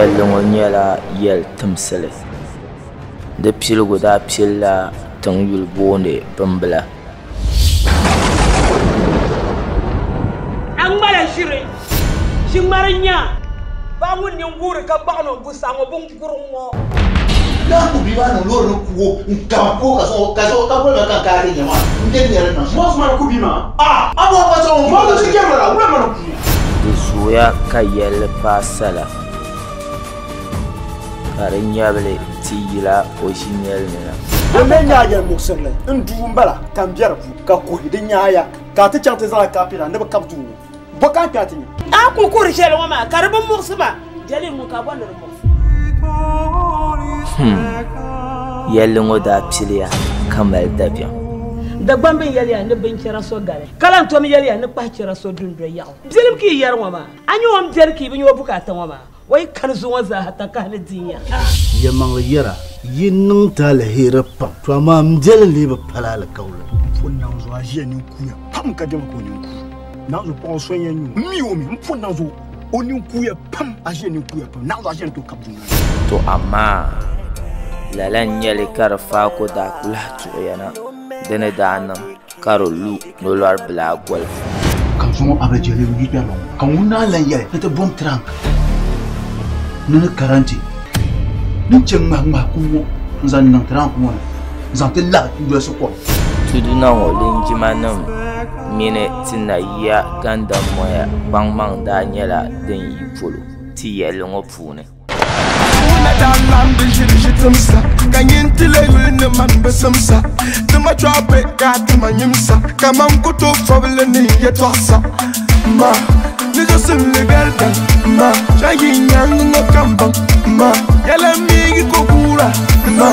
yɛlli ŋɔ nyɛla yɛli timsili di piligu daa pilila tiŋyuli booni bimbila an ŋmala ʒiri ŋmari nya ba ŋun niŋguuri ka gbaɣino busa ŋɔ bin gurum ŋɔ n'a ko bi b'a na lori ni kugo nkama ko ka so ka bolo kan ka ri nyama nge nyere na mo suma ko bi ma abo ba so mo ko ti kemara wala ma ku di zooya ka yɛlli paasala ka di nyɛbili ti yila o ʒinyɛli ni na Ame nyaaya muksirle ndu mbala tambiar bu ka ko di nyaaya ka ta chante zala ka pira ne ba kaptu bo kan pati ni a ku kur shel wa ma karban muksima jali mu ka bandar mu yɛlli ŋɔ daa piliya ka mali dabiɛm da gbambin yaliya ni bin kira so gare kalan tom yaliya ni pa kira so dundo yaw bilim ki yar wa ma anyo am jerki bin yo bukata wa ma wai kan zuwa za hata ka ni dinya ya mang yara yin ta la hera pam to amma mjel le ba pala la kaula funna zo a je ni ku ya pam ka dem ko ni ku na zo pon so yen mi o mi funna zo oni ku ya pam a je ni ku ya pam na zo a je to kaptu to amma lalan nyɛli ka di faako daa ku lahi tuɣuyana dini daa niŋ ka di lu ni lɔri bilaa gɔli kan so abe jele wi ta no kan wona lan yele ta bom trank ni karanti ni chengma ma ku zan nan trank mo zan te la do so ko tuduna ŋɔ linjimanim mini ti nayiya gandammoya kpaŋmaŋ daa nyɛla din yi polo ti yɛlli ŋɔ puuni Dalam bijirjitumsa kanyintile yulne man besamsa tuma chope katuma nyimsa kaman kutu foble ni yetwasa ma nijo simle gardan ma chayi nyango kambang ma yala migi kokura ma